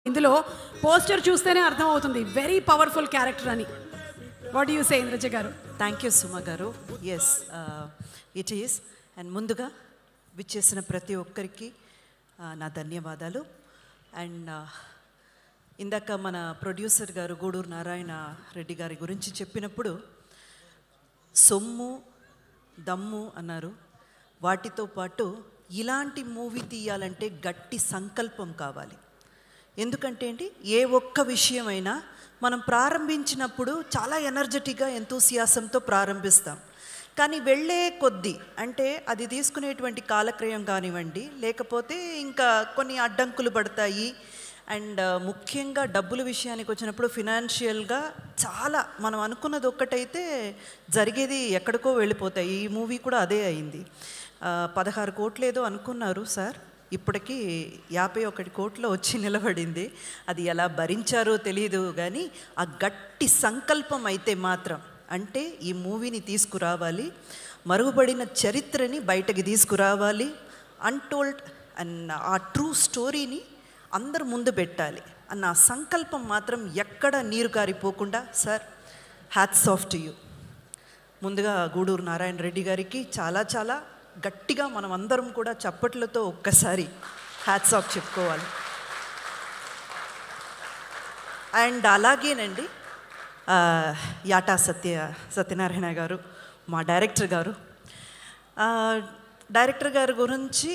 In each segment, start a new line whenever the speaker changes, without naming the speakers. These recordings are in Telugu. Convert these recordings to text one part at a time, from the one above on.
ఇందులో పోస్టర్ చూస్తేనే అర్థమవుతుంది వెరీ పవర్ఫుల్ క్యారెక్టర్ అని. వాట్ యూ సే ఇంద్రజ గారు?
థ్యాంక్ యూ సుమ గారు. Yes it is. అండ్ ముందుగా విచ్చేసిన ప్రతి ఒక్కరికి నా ధన్యవాదాలు. అండ్ ఇందాక మన ప్రొడ్యూసర్ గారు గూడూరు నారాయణ రెడ్డి గారి గురించి చెప్పినప్పుడు సొమ్ము దమ్ము అన్నారు. వాటితో పాటు ఇలాంటి మూవీ తీయాలంటే గట్టి సంకల్పం కావాలి. ఎందుకంటే ఏంటి, ఏ ఒక్క విషయమైనా మనం ప్రారంభించినప్పుడు చాలా ఎనర్జెటిక్గా ఎంతూసియాసంతో ప్రారంభిస్తాం. కానీ వెళ్ళే కొద్దీ అంటే అది తీసుకునేటువంటి కాలక్రయం కానివ్వండి, లేకపోతే ఇంకా కొన్ని అడ్డంకులు పడతాయి. అండ్ ముఖ్యంగా డబ్బుల విషయానికి వచ్చినప్పుడు ఫినాన్షియల్గా చాలా మనం అనుకున్నది ఒక్కటైతే జరిగేది ఎక్కడికో వెళ్ళిపోతాయి. ఈ మూవీ కూడా అదే అయింది. 16 కోట్లు ఏదో అనుకున్నారు సార్, ఇప్పటికీ 51 కోట్లు వచ్చి నిలబడింది. అది ఎలా భరించారో తెలియదు కానీ ఆ గట్టి సంకల్పం అయితే మాత్రం, అంటే ఈ మూవీని తీసుకురావాలి, మరుగుపడిన చరిత్రని బయటకి తీసుకురావాలి, అన్టోల్డ్ అండ్ ఆ ట్రూ స్టోరీని అందరు ముందు పెట్టాలి అన్న సంకల్పం మాత్రం ఎక్కడ నీరు కారిపోకుండా, sir hats off to you. ముందుగా గూడూరు నారాయణ రెడ్డి గారికి చాలా చాలా గట్టిగా మనం అందరం కూడా చప్పట్లతో ఒక్కసారి హ్యాట్స్ ఆఫ్ చెప్పుకోవాలి. అండ్ అలాగేనండి యాటా సత్యనారాయణ గారు, మా డైరెక్టర్ గారు గురించి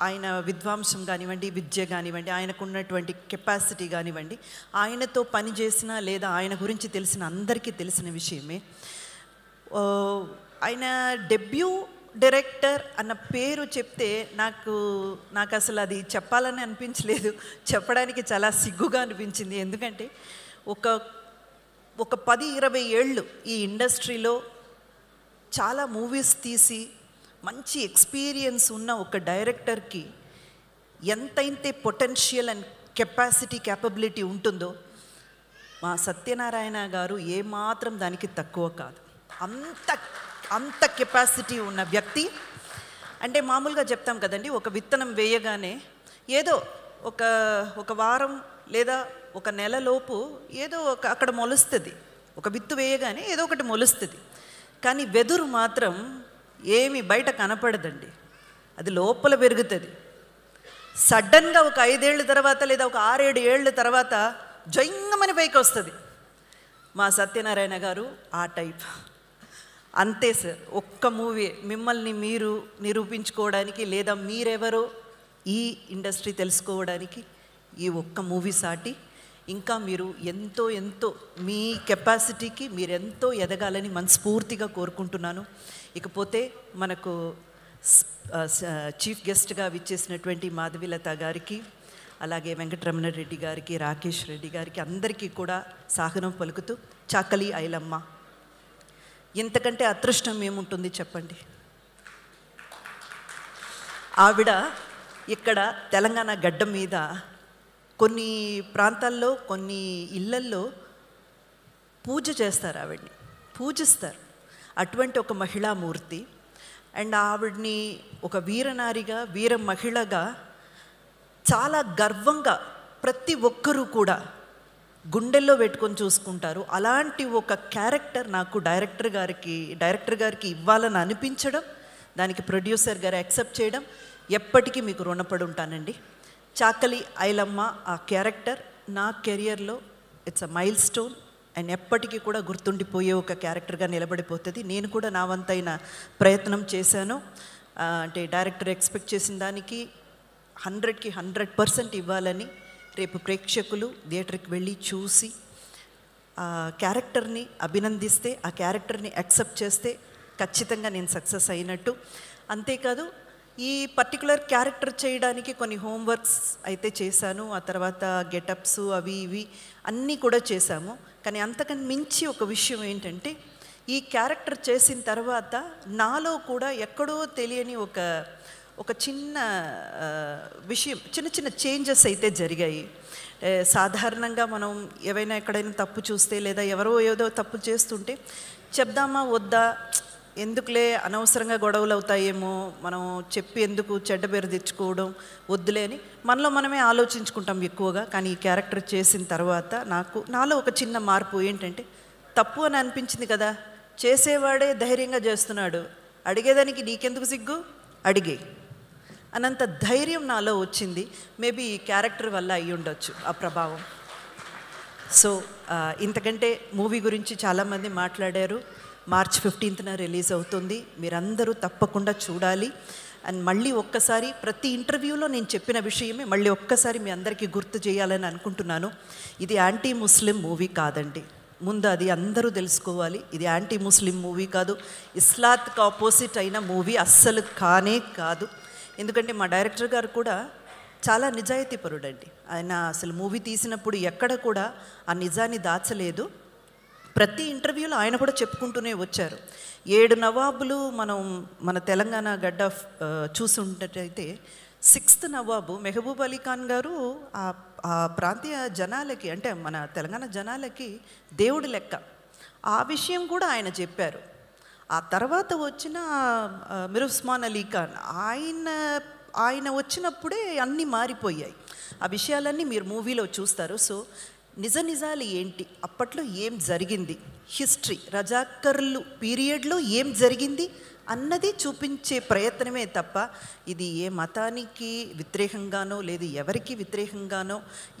ఆయన విద్వాంసం కానివ్వండి, విద్య కానివ్వండి, ఆయనకు ఉన్నటువంటి కెపాసిటీ కానివ్వండి, ఆయనతో పనిచేసిన లేదా ఆయన గురించి తెలిసిన అందరికీ తెలిసిన విషయమే. ఆయన డెబ్యూ డైరెక్టర్ అన్న పేరు చెప్తే నాకు అసలు అది చెప్పాలని అనిపించలేదు, చెప్పడానికి చాలా సిగ్గుగా అనిపించింది. ఎందుకంటే ఒక 10-20 ఏళ్ళు ఈ ఇండస్ట్రీలో చాలా మూవీస్ తీసి మంచి ఎక్స్పీరియన్స్ ఉన్న ఒక డైరెక్టర్కి ఎంతైతే పొటెన్షియల్ అండ్ క్యాపబిలిటీ ఉంటుందో మా సత్యనారాయణ గారు ఏమాత్రం దానికి తక్కువ కాదు. అంత కెపాసిటీ ఉన్న వ్యక్తి. అంటే మామూలుగా చెప్తాం కదండి, ఒక విత్తనం వేయగానే ఏదో ఒక వారం లేదా ఒక నెలలోపు ఏదో అక్కడ మొలుస్తుంది. ఒక విత్తు వేయగానే ఏదో ఒకటి మొలుస్తుంది. కానీ వెదురు మాత్రం ఏమి బయట కనపడదండి, అది లోపల పెరుగుతుంది. సడన్గా ఒక 5 ఏళ్ళ తర్వాత లేదా ఒక 6-7 ఏళ్ళ తర్వాత జంగమని పైకి వస్తుంది. మా సత్యనారాయణ గారు ఆ టైప్. అంతే సార్, ఒక్క మూవీ మిమ్మల్ని మీరు నిరూపించుకోవడానికి లేదా మీరెవరో ఈ ఇండస్ట్రీ తెలుసుకోవడానికి ఈ ఒక్క మూవీ సాటి. ఇంకా మీరు ఎంతో మీ కెపాసిటీకి మీరెంతో ఎదగాలని మనస్ఫూర్తిగా కోరుకుంటున్నాను. ఇకపోతే మనకు చీఫ్ గెస్ట్గా విచ్చేసినటువంటి మాధవీలత గారికి, అలాగే వెంకటరమణ రెడ్డి గారికి, రాకేష్ రెడ్డి గారికి అందరికీ కూడా సాగనం పలుకుతూ, చాకలి ఐలమ్మ ఇంతకంటే అదృష్టం ఏముంటుంది చెప్పండి. ఆవిడ ఇక్కడ తెలంగాణ గడ్డ మీద కొన్ని ప్రాంతాల్లో కొన్ని ఇళ్ళల్లో పూజ చేస్తారు, ఆవిడ్ని పూజిస్తారు. అటువంటి ఒక మహిళామూర్తి. అండ్ ఆవిడ్ని ఒక వీరనారిగా, వీర మహిళగా చాలా గర్వంగా ప్రతి ఒక్కరూ కూడా గుండెల్లో పెట్టుకొని చూసుకుంటారు. అలాంటి ఒక క్యారెక్టర్ నాకు డైరెక్టర్ గారికి ఇవ్వాలని అనిపించడం, దానికి ప్రొడ్యూసర్ గారు యాక్సెప్ట్ చేయడం, ఎప్పటికీ మీకు రుణపడి ఉంటానండి. చాకలి ఐలమ్మ ఆ క్యారెక్టర్ నా కెరియర్లో it's a mile stone and ఎప్పటికీ కూడా గుర్తుండిపోయే ఒక క్యారెక్టర్గా నిలబడిపోతుంది. నేను కూడా నా వంతైన ప్రయత్నం చేశాను. అంటే డైరెక్టర్ ఎక్స్పెక్ట్ చేసిన దానికి 100కి 100% ఇవ్వాలని. రేపు ప్రేక్షకులు థియేటర్కి వెళ్ళి చూసి ఆ క్యారెక్టర్ని అభినందిస్తే, ఆ క్యారెక్టర్ని యాక్సెప్ట్ చేస్తే ఖచ్చితంగా నేను సక్సెస్ అయినట్టు. అంతేకాదు, ఈ పర్టికులర్ క్యారెక్టర్ చేయడానికి కొన్ని హోంవర్క్స్ అయితే చేశాను. ఆ తర్వాత గెటప్స్ అవి ఇవి అన్నీ కూడా చేశాము. కానీ అంతకన్నా మించి ఒక విషయం ఏంటంటే, ఈ క్యారెక్టర్ చేసిన తర్వాత నాలో కూడా ఎక్కడో తెలియని ఒక చిన్న విషయం, చిన్న చేంజెస్ అయితే జరిగాయి. సాధారణంగా మనం ఏవైనా ఎక్కడైనా తప్పు చూస్తే లేదా ఎవరో ఏదో తప్పు చేస్తుంటే చెప్దామా వద్దా, ఎందుకులే అనవసరంగా గొడవలు అవుతాయేమో, మనం చెప్పి ఎందుకు చెడ్డ పేరు తెచ్చుకోవడం వద్దులే అని మనలో మనమే ఆలోచించుకుంటాం ఎక్కువగా. కానీ ఈ క్యారెక్టర్ చేసిన తర్వాత నాలో ఒక చిన్న మార్పు ఏంటంటే, తప్పు అని అనిపించింది కదా, చేసేవాడే ధైర్యంగా చేస్తున్నాడు, అడిగేదానికి నీకెందుకు సిగ్గు, అడిగే అన్నంత ధైర్యం నాలో వచ్చింది. మేబీ ఈ క్యారెక్టర్ వల్ల అయ్యి ఉండొచ్చు ఆ ప్రభావం. సో ఇంతకంటే మూవీ గురించి చాలామంది మాట్లాడారు. మార్చ్ 15న రిలీజ్ అవుతుంది, మీరందరూ తప్పకుండా చూడాలి. అండ్ మళ్ళీ ఒక్కసారి ప్రతి ఇంటర్వ్యూలో నేను చెప్పిన విషయమే మళ్ళీ ఒక్కసారి మీ అందరికీ గుర్తు చేయాలని అనుకుంటున్నాను. ఇది యాంటీ ముస్లిం మూవీ కాదండి, ముందు అది అందరూ తెలుసుకోవాలి. ఇది యాంటీ ముస్లిం మూవీ కాదు, ఇస్లాత్కి ఆపోజిట్ అయిన మూవీ అస్సలు కానే కాదు. ఎందుకంటే మా డైరెక్టర్ గారు కూడా చాలా నిజాయితీపరుడండి. ఆయన అసలు మూవీ తీసినప్పుడు ఎక్కడ కూడా ఆ నిజాన్ని దాచలేదు. ప్రతి ఇంటర్వ్యూలో ఆయన కూడా చెప్పుకుంటూనే వచ్చారు. 7 నవాబులు మన తెలంగాణ గడ్డ చూసుంటట్టయితే 6th నవాబు మెహబూబ్ అలీ ఖాన్ గారు ఆ ప్రాంతీయ జనాలకి, అంటే మన తెలంగాణ జనాలకి దేవుడి లెక్క. ఆ విషయం కూడా ఆయన చెప్పారు. ఆ తర్వాత వచ్చిన మీర్ ఉస్మాన్ అలీ ఖాన్, ఆయన వచ్చినప్పుడే అన్నీ మారిపోయాయి. ఆ విషయాలన్నీ మీరు మూవీలో చూస్తారు. సో నిజాలు ఏంటి, అప్పట్లో ఏం జరిగింది, హిస్టరీ రజాకర్లు పీరియడ్లో ఏం జరిగింది అన్నది చూపించే ప్రయత్నమే తప్ప ఇది ఏ మతానికి వ్యతిరేకంగానో లేదు ఎవరికి వ్యతిరేకంగానో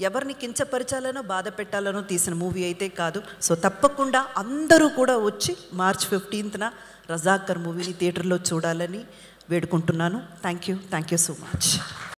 ఎవరిని కించపరచాలనో బాధ పెట్టాలనో తీసిన మూవీ అయితే కాదు. సో తప్పకుండా అందరూ కూడా వచ్చి మార్చ్ 15న రజాకర్ మూవీని థియేటర్లో చూడాలని వేడుకుంటున్నాను. Thank you so much.